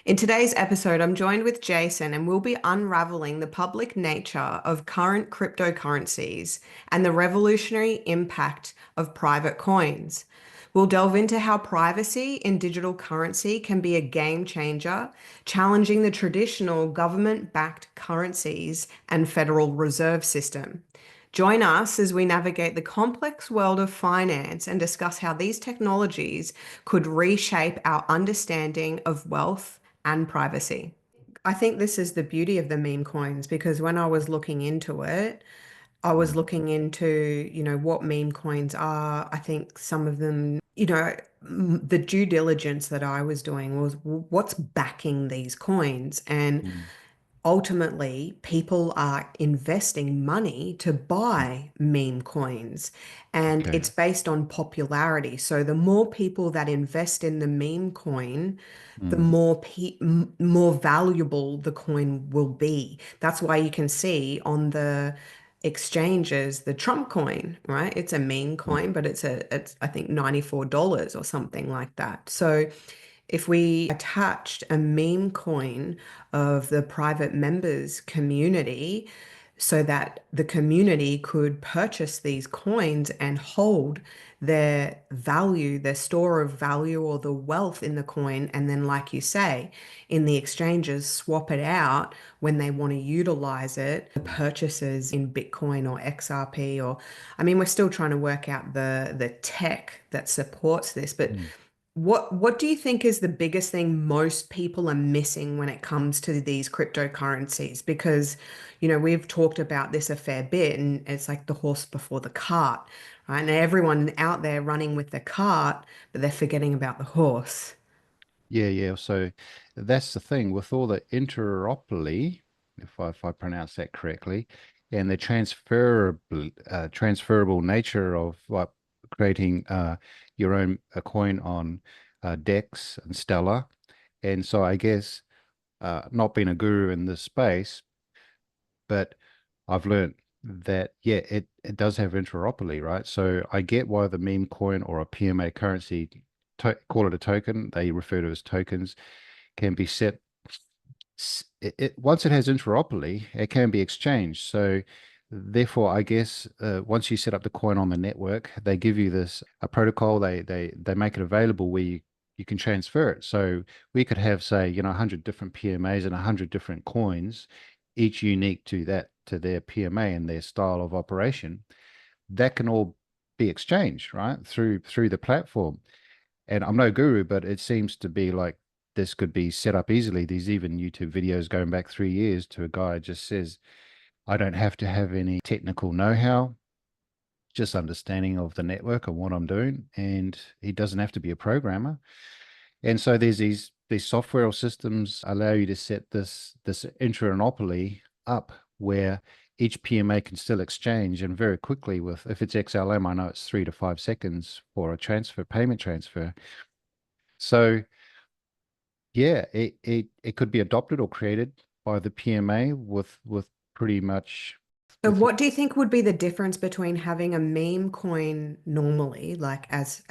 In today's episode, I'm joined with Jason, and we'll be unraveling the public nature of current cryptocurrencies and the revolutionary impact of private coins. We'll delve into how privacy in digital currency can be a game changer, challenging the traditional government-backed currencies and Federal Reserve System. Join us as we navigate the complex world of finance and discuss how these technologies could reshape our understanding of wealth and privacy. I think this is the beauty of the meme coins because when I was looking into it, I was Mm, looking into, what meme coins are. I think some of them, the due diligence that I was doing was what's backing these coins. And mm, ultimately, people are investing money to mm. buy meme coins, and Okay. it's based on popularity. So the more people that invest in the meme coin, the Mm, more valuable the coin will be. That's why you can see on the exchanges the Trump coin, right? It's a meme mm, coin, but it's I think $94 or something like that. So if we attached a meme coin of the private members community so that the community could purchase these coins and hold their value, their store of value or the wealth in the coin, and then, like you say, in the exchanges, swap it out when they want to utilize it, the mm, purchases in Bitcoin or XRP, or I mean, we're still trying to work out the tech that supports this, but mm. what do you think is the biggest thing most people are missing when it comes to these cryptocurrencies? Because, we've talked about this a fair bit, and it's like the horse before the cart, right? And everyone out there running with the cart, but they're forgetting about the horse. Yeah, yeah. So that's the thing with all the interoperability, if I pronounce that correctly, and the transferable nature of like creating your own a coin on Dex and Stellar. And so I guess not being a guru in this space, but I've learned that yeah, it does have interoperability, right? So I get why the meme coin or a PMA currency, call it a token, they refer to as tokens, can be set. Once it has interoperability, it can be exchanged. So therefore, I guess once you set up the coin on the network, they give you this a protocol. They make it available where you can transfer it. So we could have, say, 100 different PMAs and 100 different coins, each unique to their PMA and their style of operation. That can all be exchanged, right, through the platform. And I'm no guru, but it seems to be like this could be set up easily. There's even YouTube videos going back 3 years to a guy who just says, I don't have to have any technical know-how, just understanding of the network and what I'm doing. And he doesn't have to be a programmer. And so there's these software or systems allow you to set this interoperability up where each PMA can still exchange and very quickly with if it's XLM, I know it's 3 to 5 seconds for a payment transfer. So yeah, it could be adopted or created by the PMA with pretty much So with what do you think would be the difference between having a meme coin normally, like as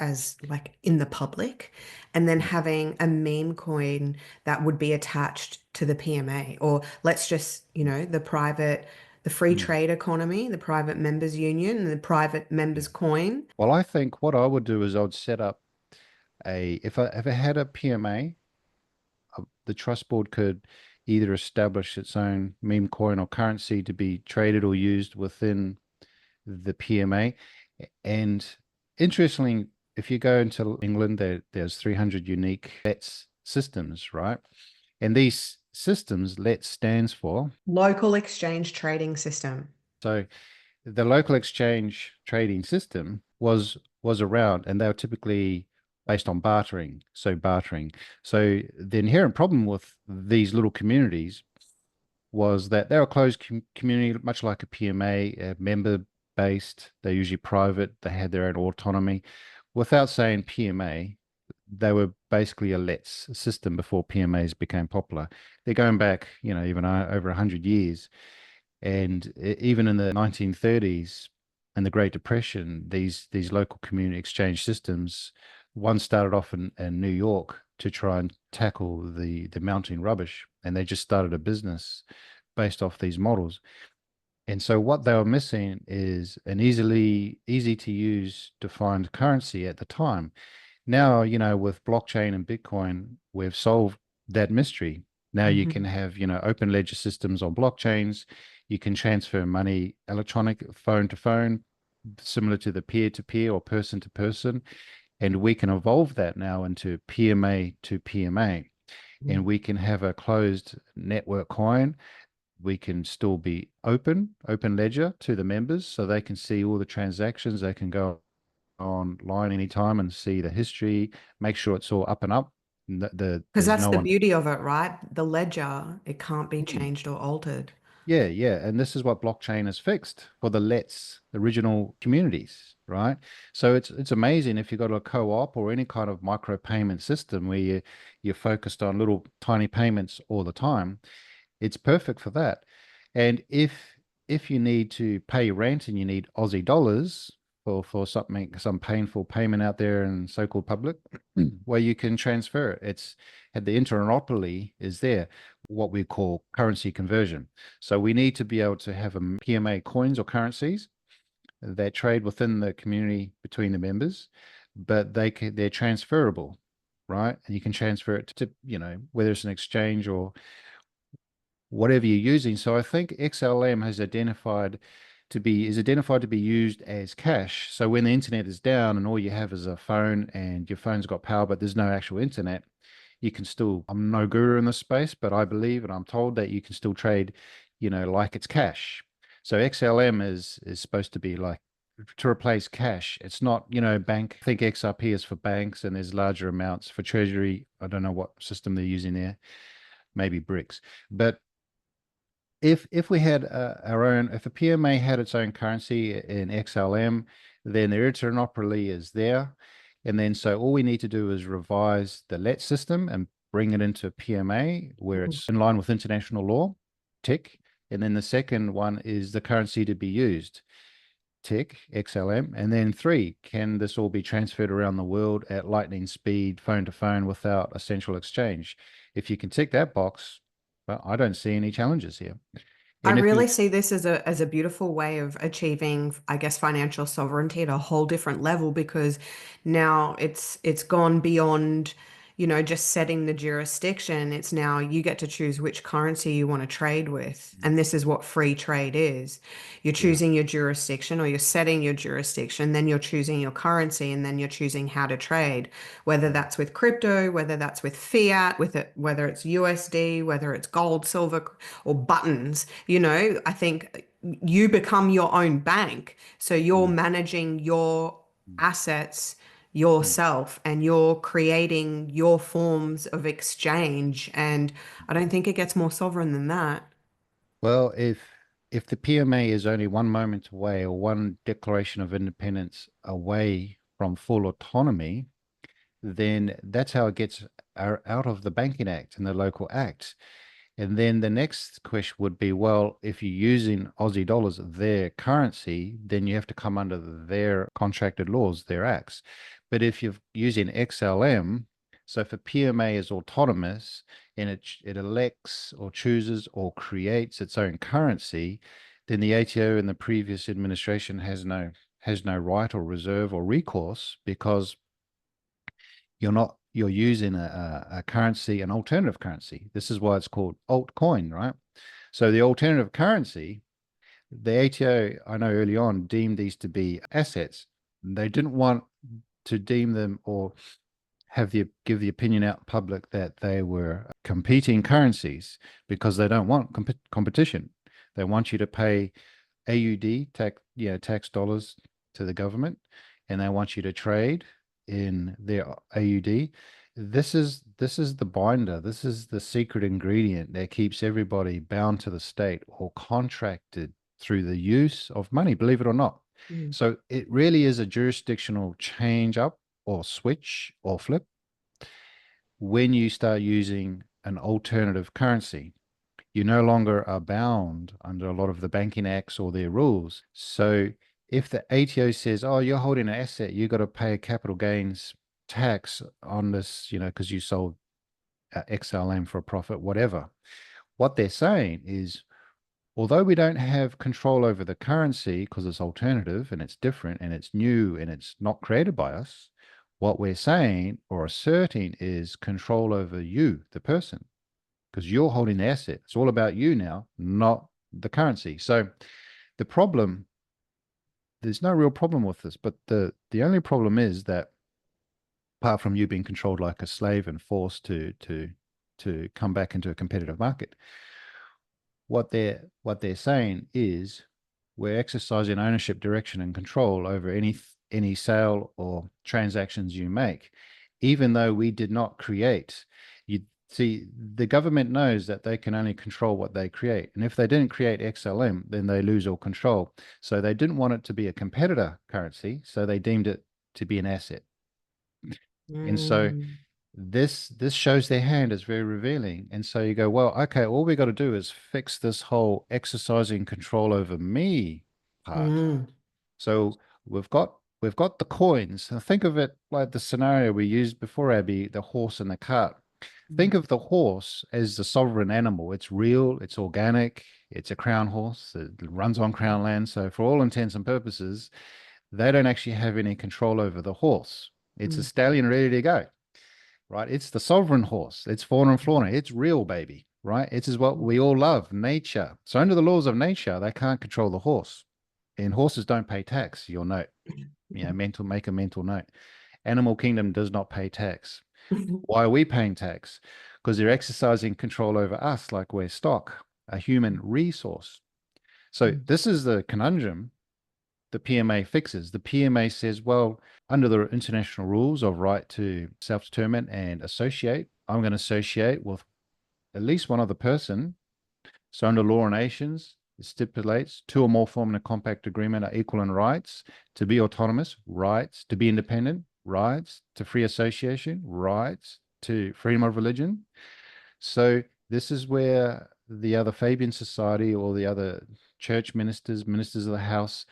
like in the public, and then having a meme coin that would be attached to the PMA? Or let's just, the free Mm. trade economy, the private members union, and the private Yeah. members coin. Well, I think what I would do is I would set up a if I had a PMA, the trust board could either establish its own meme coin or currency to be traded or used within the PMA. And interestingly, if you go into England, there's 300 unique LETS systems, right? And these systems, LETS stands for, Local exchange trading system. so the local exchange trading system was around, and they were typically based on bartering. So bartering. So the inherent problem with these little communities was that they're a closed community, much like a PMA, member based. They're usually private. They had their own autonomy. Without saying PMA, they were basically a LETS system before PMAs became popular. They're going back, even over 100 years. And even in the 1930s and the Great Depression, these local community exchange systems, one started off in New York to try and tackle the mounting rubbish, and they just started a business based off these models. And so what they were missing is an easy to use defined currency at the time. Now, with blockchain and Bitcoin, we've solved that mystery. Now you can Mhm. have, open ledger systems on blockchains. You can transfer money electronic, phone to phone, similar to the peer to peer or person to person. And we can evolve that now into PMA to PMA. And we can have a closed network coin. We can still be open ledger to the members so they can see all the transactions. They can go online anytime and see the history, make sure it's all up and up. Because There's that's no the one. beauty of it, right? The ledger, it can't be Mm. changed or altered. Yeah, yeah. And this is what blockchain has fixed for the original communities, right? So it's amazing if you've got a co-op or any kind of micro-payment system where you're focused on little tiny payments all the time. It's perfect for that. And if you need to pay rent and you need Aussie dollars for something, some painful payment out there in so-called public, well, you can transfer it. It's and the interoperability is there, what we call currency conversion. So we need to be able to have a PMA coins or currencies that trade within the community between the members, but they're transferable, right? And you can transfer it to, whether it's an exchange or whatever you're using. So I think XLM has identified to be used as cash. So when the internet is down and all you have is a phone and your phone's got power, but there's no actual internet, you can still, I'm no guru in this space, but I believe and I'm told that you can still trade, like it's cash. So XLM is supposed to be like to replace cash. It's not, bank. I think XRP is for banks and there's larger amounts for treasury. I don't know what system they're using there, maybe bricks. But if we had our own, if a PMA had its own currency in XLM, then the interoperability is there. And then so all we need to do is revise the LET system and bring it into PMA where Mhm. it's in line with international law, tick. And then the second one is the currency to be used, tick, XLM. And then three, can this all be transferred around the world at lightning speed, phone to phone without a central exchange? If you can tick that box, well, I don't see any challenges here. I And if really you, see this as a beautiful way of achieving, I guess, financial sovereignty at a whole different level because now it's gone beyond, just setting the jurisdiction. It's now you get to choose which currency you want to trade with. And this is what free trade is. You're yeah, choosing your jurisdiction or you're setting your jurisdiction, then you're choosing your currency, and then you're choosing how to trade, whether that's with crypto, whether that's with fiat, whether it's USD, whether it's gold, silver, or buttons. I think you become your own bank. So you're mm, managing your mm, assets mm. yourself and you're creating your forms of exchange. And I don't think it gets more sovereign than that. Well, if the PMA is only one moment away or one declaration of independence away from full autonomy, then that's how it gets out of the Banking Act and the local acts. And then the next question would be, well, if you're using Aussie dollars, their currency, then you have to come under their contracted laws, their acts. But if you're using XLM, so if a PMA is autonomous and it elects or chooses or creates its own currency, then the ATO and the previous administration has no right or reserve or recourse because you're using a currency, an alternative currency. This is why it's called altcoin, right? So the alternative currency, the ATO, I know early on, deemed these to be assets. They didn't want to deem them or give the opinion out public that they were competing currencies because they don't want competition. They want you to pay AUD tax dollars to the government, and they want you to trade in their AUD. This is the binder. This is the secret ingredient that keeps everybody bound to the state or contracted through the use of money, believe it or not. Mm. So it really is a jurisdictional change up or switch or flip when you start using an alternative currency. You no longer are bound under a lot of the banking acts or their rules. So if the ATO says, oh, you're holding an asset, you've got to pay capital gains tax on this, because you sold XLM for a profit, whatever. What they're saying is, although we don't have control over the currency because it's alternative and it's different and it's new and it's not created by us, what we're saying or asserting is control over you, the person, because you're holding the asset. It's all about you now, not the currency. So the problem, there's no real problem with this, but the only problem is that apart from you being controlled like a slave and forced to come back into a competitive market, what they're saying is we're exercising ownership, direction, and control over any sale or transactions you make, even though we did not create. You see, the government knows that they can only control what they create, and if they didn't create XLM, then they lose all control. So they didn't want it to be a competitor currency, so they deemed it to be an asset. And so Mm, this shows their hand is very revealing. And so you go, well, okay, all we got to do is fix this whole exercising control over me part. mm, So we've got the coins. And think of it like the scenario we used before, Abby, the horse and the cart. Think of the horse as the sovereign animal. It's real, it's organic, it's a crown horse, it runs on crown land. So for all intents and purposes, they don't actually have any control over the horse. It's a mm, stallion ready to go, right? It's the sovereign horse. It's fauna and flora. It's real, baby, right? It is what we all love, nature. So under the laws of nature, they can't control the horse. And horses don't pay tax, you'll note. Make a mental note. Animal kingdom does not pay tax. mm. Why are we paying tax? Because they're exercising control over us like we're stock, a human resource. So this is the conundrum the PMA fixes. The PMA says, well, under the international rules of right to self-determine and associate, I'm going to associate with at least one other person. So under law of nations, it stipulates two or more forming a compact agreement are equal in rights to be autonomous, rights to be independent, rights to free association, rights to freedom of religion. So this is where the other Fabian Society or the other church ministers, ministers of the house,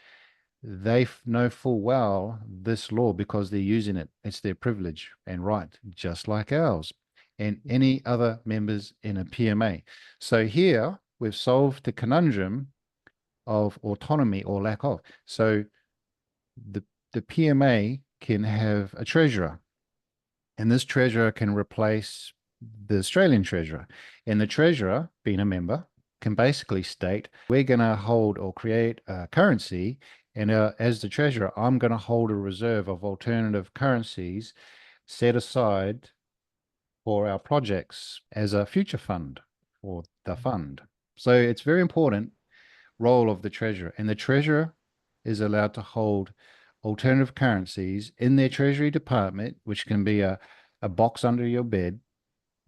they know full well this law because they're using it. It's their privilege and right, just like ours and any other members in a PMA. So here we've solved the conundrum of autonomy or lack of. So the PMA can have a treasurer, and this treasurer can replace the Australian treasurer. And the treasurer, being a member, can basically state, we're going to hold or create a currency. And as the treasurer, I'm going to hold a reserve of alternative currencies set aside for our projects as a future fund or the fund. So it's very important role of the treasurer. And the treasurer is allowed to hold alternative currencies in their treasury department, which can be a box under your bed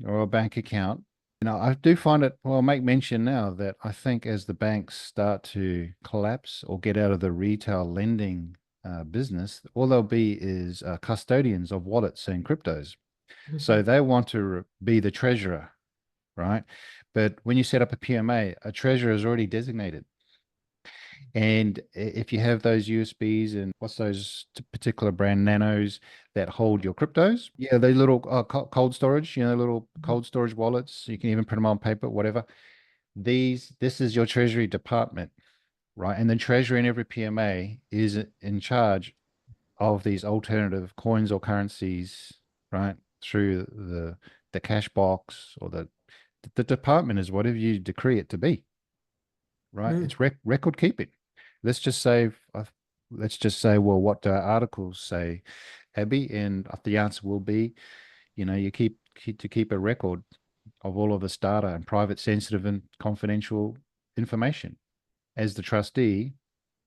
or a bank account. I do find it, well, I'll make mention now that I think as the banks start to collapse or get out of the retail lending business, all they'll be is custodians of wallets and cryptos. So they want to be the treasurer, right? But when you set up a PMA, a treasurer is already designated. And if you have those USBs and what's those particular brand nanos that hold your cryptos? Yeah, they little cold storage, little cold storage wallets. You can even print them on paper, whatever. This is your treasury department, right? And the treasury in every PMA is in charge of these alternative coins or currencies, right? Through the cash box or the department is whatever you decree it to be, right? Mm, It's record keeping. Let's just say, let's just say, well, what do our articles say, Abby? And the answer will be, you keep a record of all of this data and private, sensitive, and confidential information. As the trustee,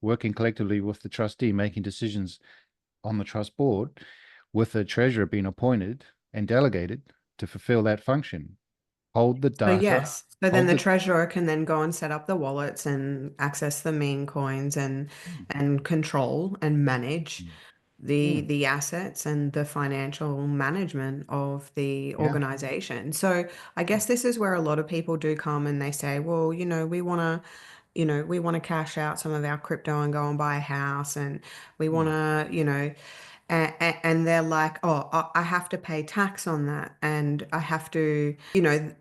working collectively with the trustee, making decisions on the trust board, with the treasurer being appointed and delegated to fulfill that function. Hold the So data, yes, so then hold the the. treasurer can then go and set up the wallets and access the meme coins and control and manage Mm, the assets and the financial management of the yeah. organization. So I guess this is where a lot of people do come and they say, well, we want to cash out some of our crypto and go and buy a house and we want to, And they're like, oh, I have to pay tax on that. And I have to,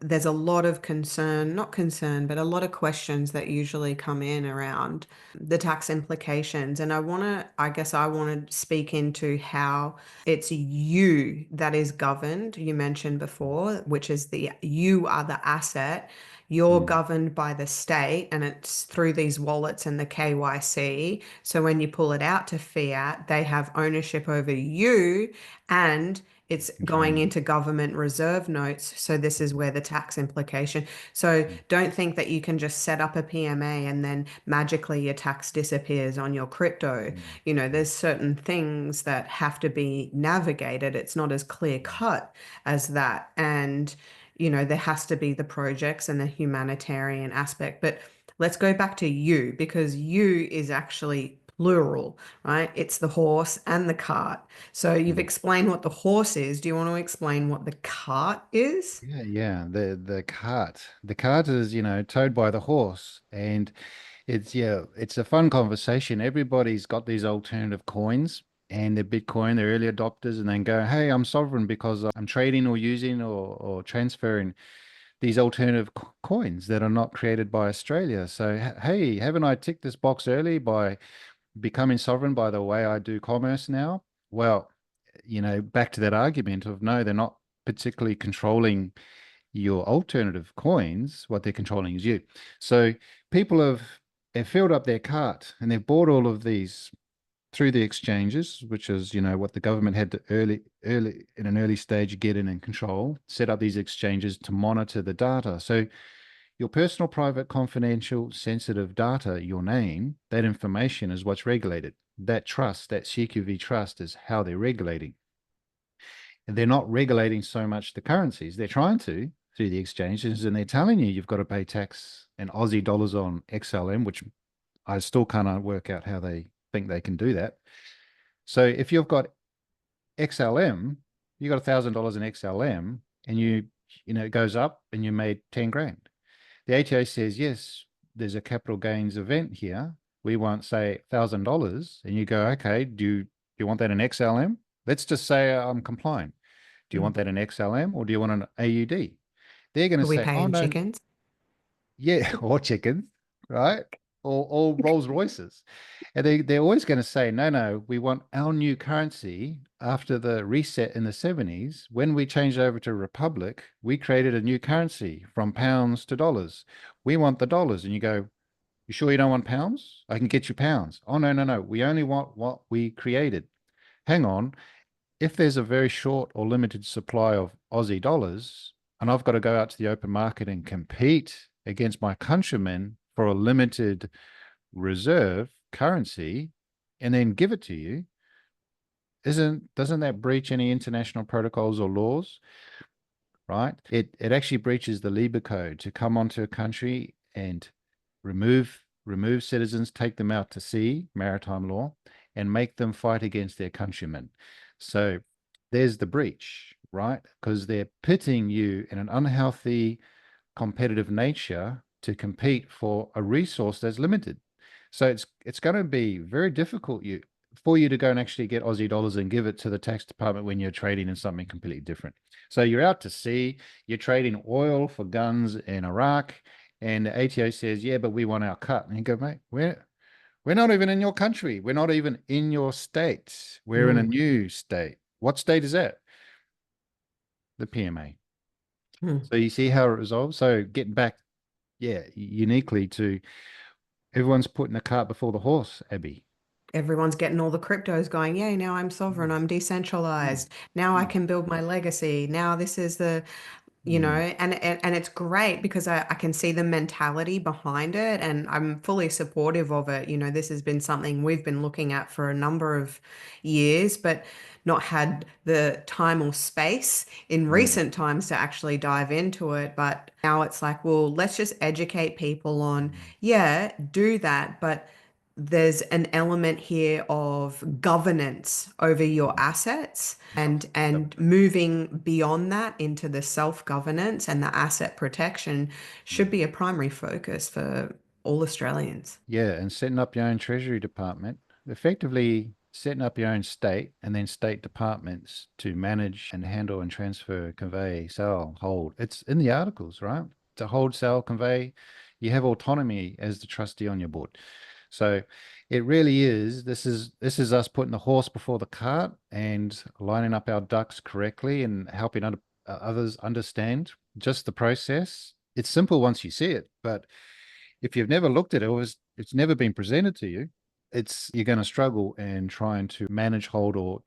there's a lot of concern, not concern, but a lot of questions that usually come in around the tax implications. And I guess I want to speak into how it's you that is governed, you mentioned before, which is you are the asset. You're Mm, governed by the state, and it's through these wallets and the KYC. So when you pull it out to fiat, they have ownership over you, and it's going controlling it. into government reserve notes. So this is where the tax implication. So Mm, don't think that you can just set up a PMA and then magically your tax disappears on your crypto. mm, mm, There's certain things that have to be navigated. It's not as clear mm, cut as that. And there has to be the projects and the humanitarian aspect. But let's go back to you, because you is actually plural, right? It's the horse and the cart. So you've mm. explained what the horse is. Do you want to explain what the cart is? Yeah, yeah. The cart is, towed by the horse, and it's a fun conversation. Everybody's got these alternative coins, and they're Bitcoin, they're early adopters, and then go, "Hey, I'm sovereign because I'm trading or using or transferring these alternative coins that are not created by Australia. So, hey, haven't I ticked this box early by becoming sovereign by the way I do commerce now?" Well, back to that argument of no, they're not particularly controlling your alternative coins. What they're controlling is you. So people have filled up their cart and they've bought all of these through the exchanges, which is what the government had to early in an early stage get in and control, set up these exchanges to monitor the data. So your personal, private, confidential, sensitive data, your name, that information is what's regulated. That trust, that CQV trust, is how they're regulating. And they're not regulating so much the currencies. They're trying to through the exchanges, and they're telling you you've got to pay tax in Aussie dollars on XLM, which I still can't work out how they think they can do that. So if you've got XLM, you got $1,000 in XLM, and it goes up, and you made 10 grand. The ATO says, yes, there's a capital gains event here. We want, say, $1,000. And you go, okay, do you want that in XLM? Let's just say I'm compliant. Do you Mm. want that in XLM or do you want an AUD? They're going to Are we say, oh, paying no, chickens? yeah, or chickens, right? Or Rolls Royces. And they're always going to say, no, no, we want our new currency after the reset in the 70s. When we changed over to Republic, we created a new currency from pounds to dollars. We want the dollars. And you go, you sure you don't want pounds? I can get you pounds. Oh, no, no, no. We only want what we created. Hang on. If there's a very short or limited supply of Aussie dollars, and I've got to go out to the open market and compete against my countrymen for a limited reserve currency and then give it to you, doesn't that breach any international protocols or laws? Right? It actually breaches the Libre Code to come onto a country and remove citizens, take them out to sea, maritime law, and make them fight against their countrymen. So there's the breach, right? Because they're pitting you in an unhealthy competitive nature to compete for a resource that's limited. So it's going to be very difficult for you to go and actually get Aussie dollars and give it to the tax department when you're trading in something completely different. So you're out to sea, you're trading oil for guns in Iraq, and the ATO says, "Yeah, but we want our cut." And you go, "Mate, we're not even in your country. We're not even in your state. We're in a Mm. new state." What state is that? The PMA. Mm. So you see how it resolves. So getting back, yeah, uniquely to everyone's putting the cart before the horse, Abby. Everyone's getting all the cryptos going, yay, now I'm sovereign, Mm, I'm mm, decentralized. Now I mm, can build my legacy. Now this is mm, and it's great because I can see the mentality behind it, and I'm fully supportive of it. This has been something we've been looking at for a number of years, but not had the time or space in mm, recent times to actually dive into it. But now it's like, well, let's just educate people on, mm, yeah, do that, but there's an element here of governance over your mm. assets, Yep. Yep. and moving beyond that into the self-governance and the asset protection should Mm. be a primary focus for all Australians. Yeah, and setting up your own treasury department, effectively setting up your own state and then state departments to manage and handle and transfer, convey, sell, hold. It's in the articles, right? To hold, sell, convey, you have autonomy as the trustee on your board. So it really is. This is us putting the horse before the cart and lining up our ducks correctly and helping others understand just the process. It's simple once you see it, but if you've never looked at it, or it's never been presented to you, it's you're going to struggle in trying to manage, hold, or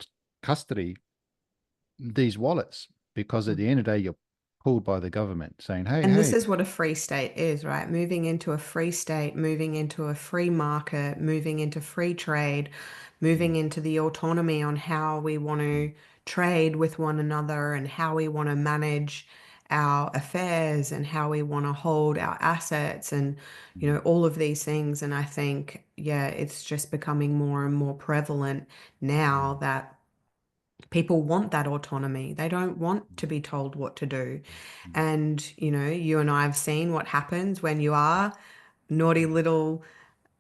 custody these wallets because at the end of the day, you're pulled by the government saying, "Hey, And this hey." is what a free state is, right? Moving into a free state, moving into a free market, moving into free trade, moving Mm, into the autonomy on how we want mm, to trade with one another and how we want to manage our affairs and how we want to hold our assets and, mm, all of these things. And I think, yeah, it's just becoming more and more prevalent now mm, that people want that autonomy. They don't want mm, to be told what to do. mm, And, you and I have seen what happens when you are naughty mm. little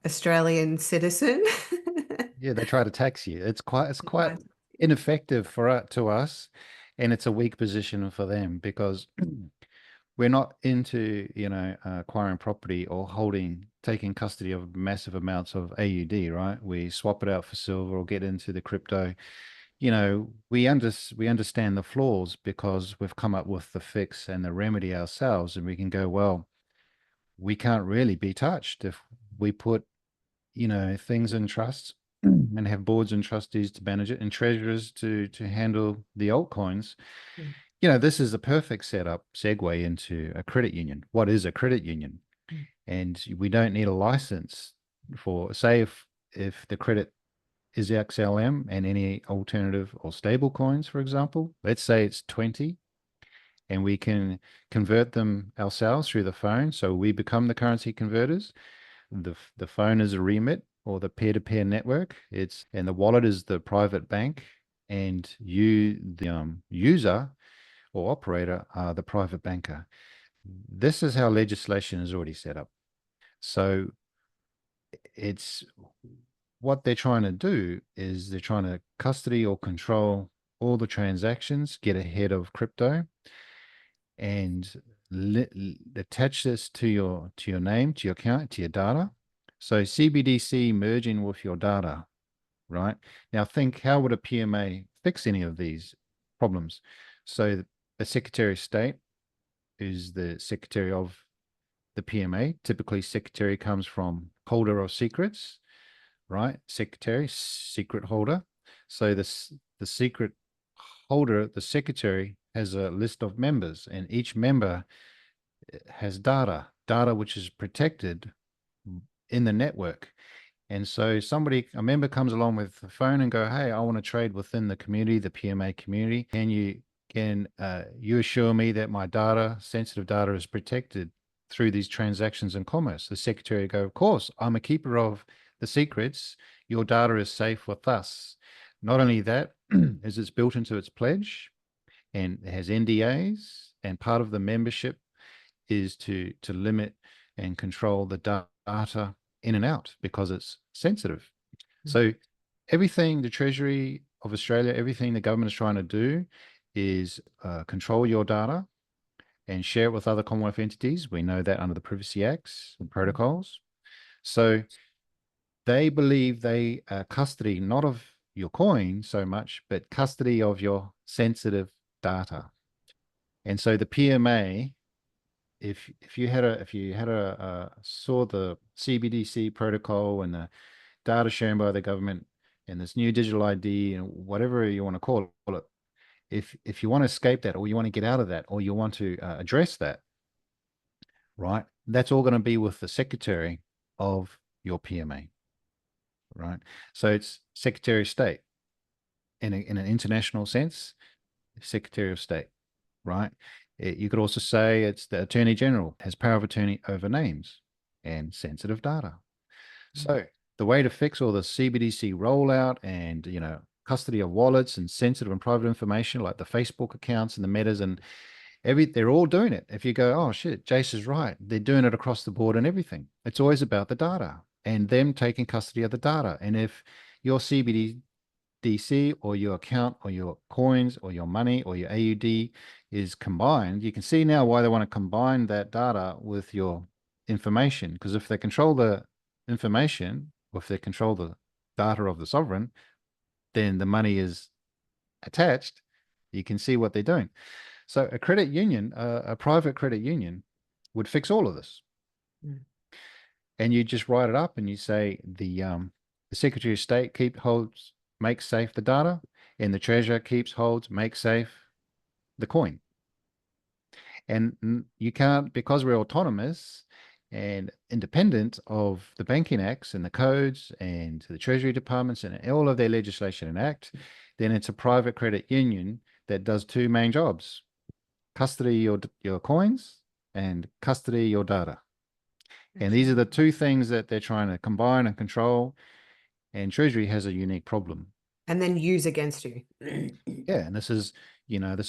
Australian citizen. Yeah, they try to tax you. It's quite Right. ineffective for to us, and it's a weak position for them because we're not into, acquiring property or taking custody of massive amounts of AUD, right? We swap it out for silver or get into the crypto. We understand the flaws because we've come up with the fix and the remedy ourselves, and we can go, well, we can't really be touched if we put, things in trusts and have boards and trustees to manage it and treasurers to handle the altcoins. This is a perfect segue into a credit union. What is a credit union? And we don't need a license for, say, if the credit is XLM and any alternative or stable coins, for example, let's say it's 20 and we can convert them ourselves through the phone. So we become the currency converters. The phone is a remit or the peer-to-peer network. And the wallet is the private bank, and you, the user or operator, are the private banker. This is how legislation is already set up. So it's what they're trying to do is they're trying to custody or control all the transactions, get ahead of crypto, and attach this to your name, to your account, to your data. So CBDC merging with your data, right? Now think, how would a PMA fix any of these problems? So the Secretary of State is the secretary of the PMA. Typically, secretary comes from holder of secrets, right? Secretary, secret holder. So the secret holder, the secretary, has a list of members, and each member has data which is protected in the network. And so a member comes along with the phone and go, "Hey, I want to trade within the community, the PMA community. Can you assure me that my data, sensitive data, is protected through these transactions and commerce?" The secretary go, "Of course, I'm a keeper of the secrets. Your data is safe with us." Not only that, is it's built into its pledge and it has NDAs, and part of the membership is to limit and control the data in and out because it's sensitive. So everything the Treasury of Australia, everything the government is trying to do is control your data and share it with other Commonwealth entities. We know that under the Privacy Acts and protocols. So they believe they custody not of your coin so much, but custody of your sensitive data. And so the PMA, if you saw the CBDC protocol and the data sharing by the government and this new digital ID and whatever you want to call it, if you want to escape that or you want to get out of that or you want to address that, right, that's all going to be with the secretary of your PMA, right? So it's Secretary of State in an international sense, Secretary of State, right? You could also say it's the Attorney General has power of attorney over names and sensitive data. So the way to fix all the CBDC rollout and custody of wallets and sensitive and private information like the Facebook accounts and the metas and they're all doing it. If you go, "Oh shit, Jace is right," they're doing it across the board and everything. It's always about the data and them taking custody of the data. And if your DC or your account or your coins or your money or your AUD is combined, you can see now why they want to combine that data with your information. Because if they control the information, or if they control the data of the sovereign, then the money is attached. You can see what they're doing. So a credit union, a private credit union, would fix all of this. Mm. And you just write it up and you say the Secretary of State holds, makes safe the data, and the Treasurer keeps, holds, makes safe the coin. And you can't, because we're autonomous and independent of the banking acts and the codes and the Treasury departments and all of their legislation and act, then it's a private credit union that does two main jobs: custody your coins and custody your data. And these are the two things that they're trying to combine and control. And Treasury has a unique problem. And then use against you. Yeah, and this is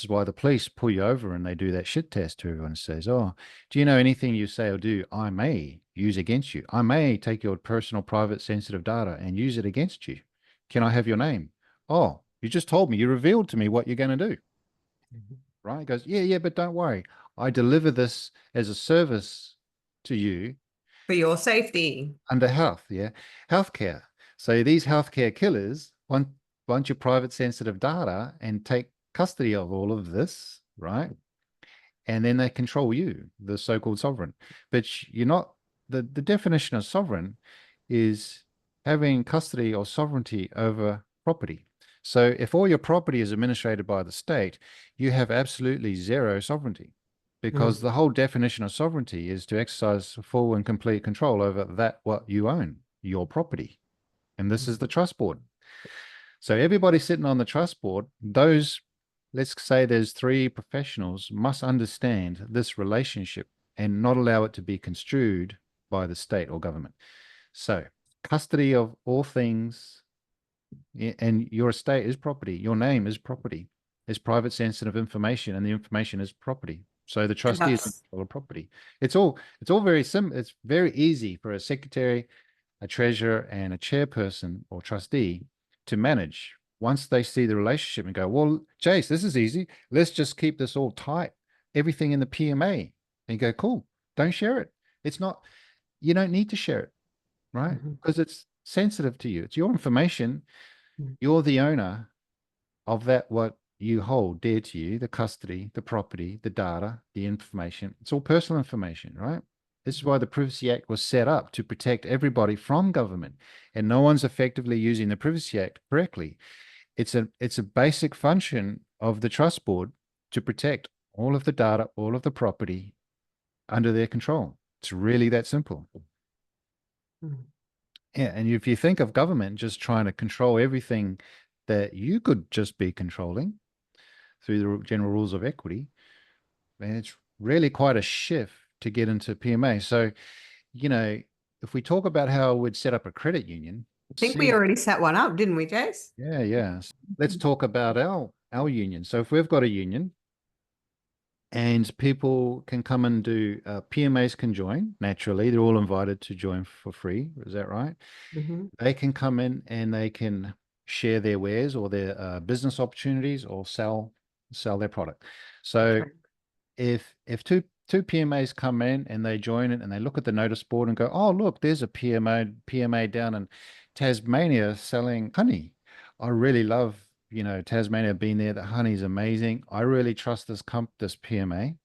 why the police pull you over and they do that shit test to everyone and says, "Oh, do you know anything you say or do, I may use against you. I may take your personal, private, sensitive data and use it against you. Can I have your name?" "Oh, you just told me, you revealed to me what you're going to do." Right? It goes, "Yeah, yeah, but don't worry. I deliver this as a service to you For your safety. under health, yeah, healthcare. So these healthcare killers want your private sensitive data and take custody of all of this, right? And then they control you, the so-called sovereign. But you're not, the definition of sovereign is having custody or sovereignty over property. So if all your property is administrated by the state, you have absolutely zero sovereignty, because Mm. the whole definition of sovereignty is to exercise full and complete control over that what you own, your property. And this is the trust board. So everybody sitting on the trust board, let's say there's three professionals, must understand this relationship and not allow it to be construed by the state or government. So custody of all things, and your estate is property. Your name is property. It's private sensitive information, and the information is property. So the And trustee is in that's control of property. It's all very simple. It's very easy for a secretary, a treasurer, and a chairperson or trustee to manage once they see the relationship and go, "Well, Jace, this is easy. Let's just keep this all tight. Everything in the PMA." And you go, "Cool. Don't share it. It's not, you don't need to share it, right? Mhm. Because it's sensitive to you. It's your information. Mhm. You're the owner of that, what you hold dear to you, the custody, the property, the data, the information. It's all personal information, right? This is why the Privacy Act was set up, to protect everybody from government, and no one's effectively using the Privacy Act correctly. It's a basic function of the trust board to protect all of the data, all of the property under their control. It's really that simple. Mhm. Yeah, and if you think of government just trying to control everything that you could just be controlling through the general rules of equity, then it's really quite a shift to get into PMA. So, you know, if we talk about how we'd set up a credit union, I think we see, already set one up, didn't we, Jace? yeah, yeah. Let's talk about our union. So if we've got a union and people can come and do, PMAs can join naturally, they're all invited to join for free. Is that right? Hmm. They can come in and they can share their wares or their, business opportunities, or sell their product. So if two PMAs come in and they join it and they look at the notice board and go, "Oh, look, there's a PMA down in Tasmania selling honey. I really love, Tasmania, being there. The honey's amazing. I really trust this PMA."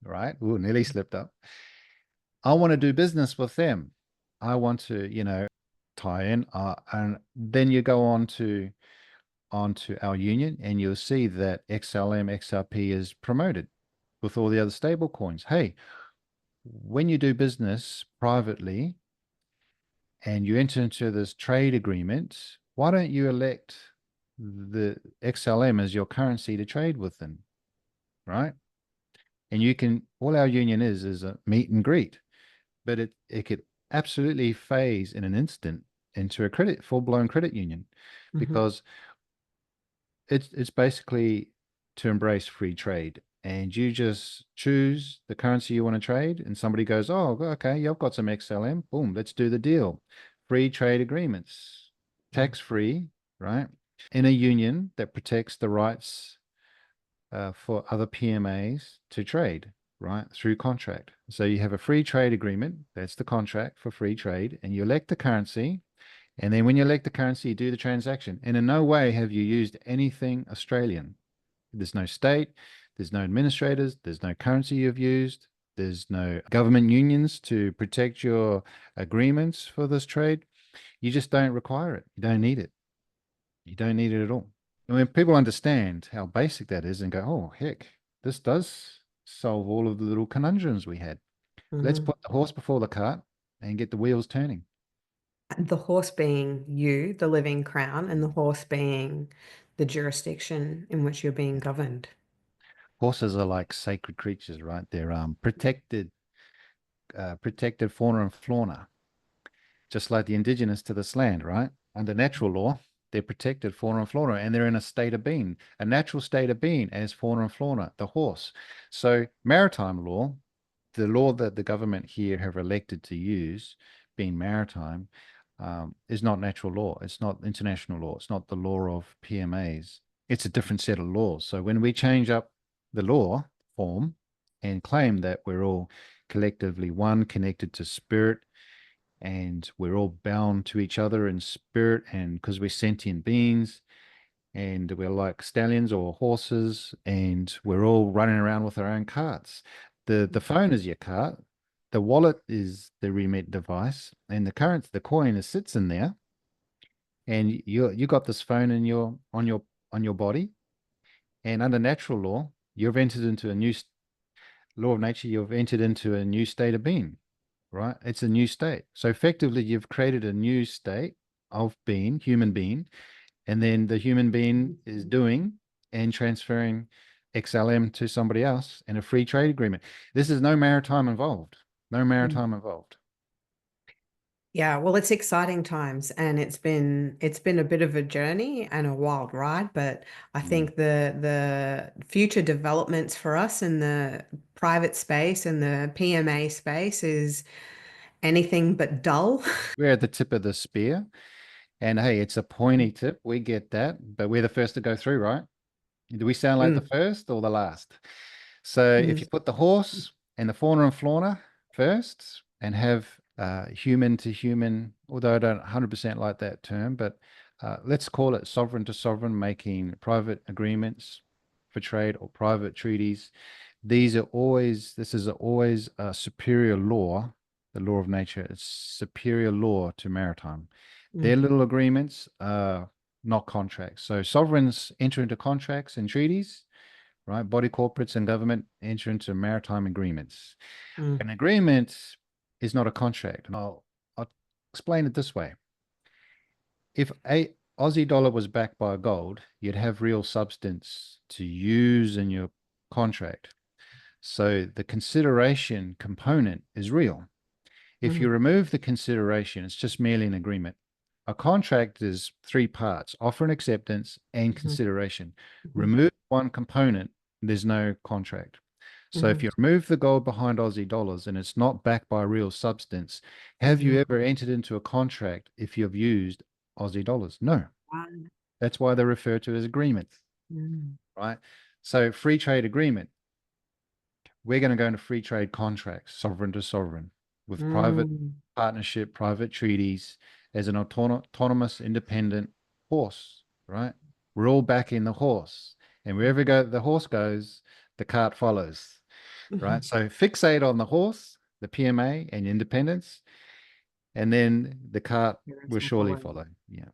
Right? Ooh, nearly slipped up. I want to do business with them. I want to, tie in, and then you go onto our union, and you'll see that XLM XRP is promoted with all the other stable coins. Hey, when you do business privately and you enter into this trade agreement, why don't you elect the XLM as your currency to trade with them, right? And all our union is a meet and greet, but it could absolutely phase in an instant into a full-blown credit union, Hmm. because it's basically to embrace free trade. And you just choose the currency you want to trade, and somebody goes, "Oh, okay, yeah, I've got some XLM. Boom, let's do the deal." Free trade agreements, tax free, right? in a union that protects the rights for other PMAs to trade, right, through contract. So you have a free trade agreement, that's the contract for free trade, and you elect the currency. And then when you elect the currency, you do the transaction. And in no way have you used anything Australian. There's no state, there's no administrators, there's no currency you've used, there's no government unions to protect your agreements for this trade. You just don't require it. You don't need it. You don't need it at all. And when people understand how basic that is and go, oh, heck, this does solve all of the little conundrums we had. Let's Mhm. put the horse before the cart and get the wheels turning. The horse being you, the living crown, and the horse being the jurisdiction in which you're being Yeah. governed. Horses are like sacred creatures, right? They're protected fauna and flora, just like the indigenous to this land, right? Under natural law, they're protected fauna and flora, and they're in a state of being, a natural state of being as fauna and flora, the horse. So maritime law, the law that the government here have elected to use, being maritime, is not natural law. It's not international law. It's not the law of PMAs. It's a different set of laws. So when we change up the law form and claim that we're all collectively one, connected to spirit, and we're all bound to each other in spirit, and because we're sentient beings, and we're like stallions or horses, and we're all running around with our own carts. The phone is your cart, the wallet is the remit device, and the coin is sits in there, and you got this phone in your on your body, and under natural law, you've entered into a new law of nature, you've entered into a new state of being, right? It's a new state. So effectively, you've created a new state of being, human being, and then the human being is doing and transferring XLM to somebody else in a free trade agreement. This is no maritime involved. No Mm. maritime involved. Yeah, well, it's exciting times and it's been a bit of a journey and a wild ride, but I Mm. think the future developments for us in the private space and the PMA space is anything but dull. We're at the tip of the spear. And hey, it's a pointy tip. We get that, but we're the first to go through, right? Do we sound like the Mm, first or the last? So if mm, you put the horse and the fauna and flora first and have human to human, although I don't 100% like that term, but let's call it sovereign to sovereign, making private agreements for trade or private treaties. This is always a superior law, the law of nature. It's superior law to maritime. Their mm, little agreements are not contracts. So sovereigns enter into contracts and treaties, right? Body corporates and government enter into maritime agreements. mm, An agreement is not a contract. And I'll explain it this way. If a Aussie dollar was backed by gold, you'd have real substance to use in your contract. So the consideration component is real. If you mm, remove the consideration, it's just merely an agreement. A contract is three parts: offer and acceptance and mhm, consideration. mhm, Remove one component, there's no contract. So if mhm. you remove the gold behind Aussie dollars and it's not backed by real substance, have you Mm. ever entered into a contract if you've used Aussie dollars? No. Wow. That's why they're referred to as agreements, Mm, right? So free trade agreement, we're going to go into free trade contracts, sovereign to sovereign, with private mm, partnership, private treaties as an autonomous, independent horse, right? We're all backing the horse. And wherever the horse goes, the cart follows, right? mhm. So fixate on the horse, the PMA, and independence, and then the cart The will rest will surely follow. follow. Yeah.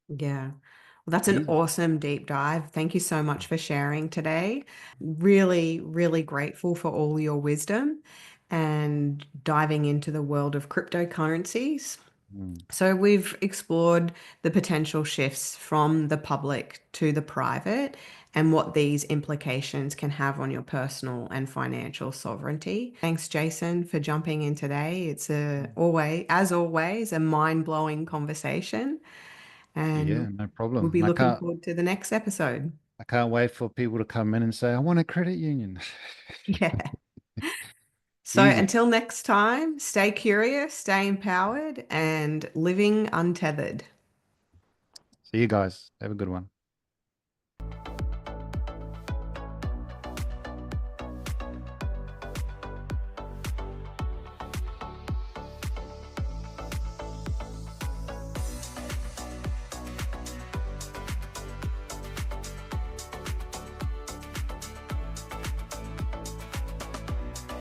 Yeah. Well, that's an Easy. awesome deep dive. Thank you so much for sharing today. Really, really grateful for all your wisdom and diving into the world of cryptocurrencies. Mm. So, we've explored the potential shifts from the public to the private and what these implications can have on your personal and financial sovereignty. Thanks, Jason, for jumping in today. It's as always, a mind-blowing conversation. Yeah, And no we'll problem. be looking forward to the next episode. I can't wait for people to come in and say, I want a credit union. Yeah. So Easy. until next time, stay curious, stay empowered, and living untethered. See you guys. Have a good one.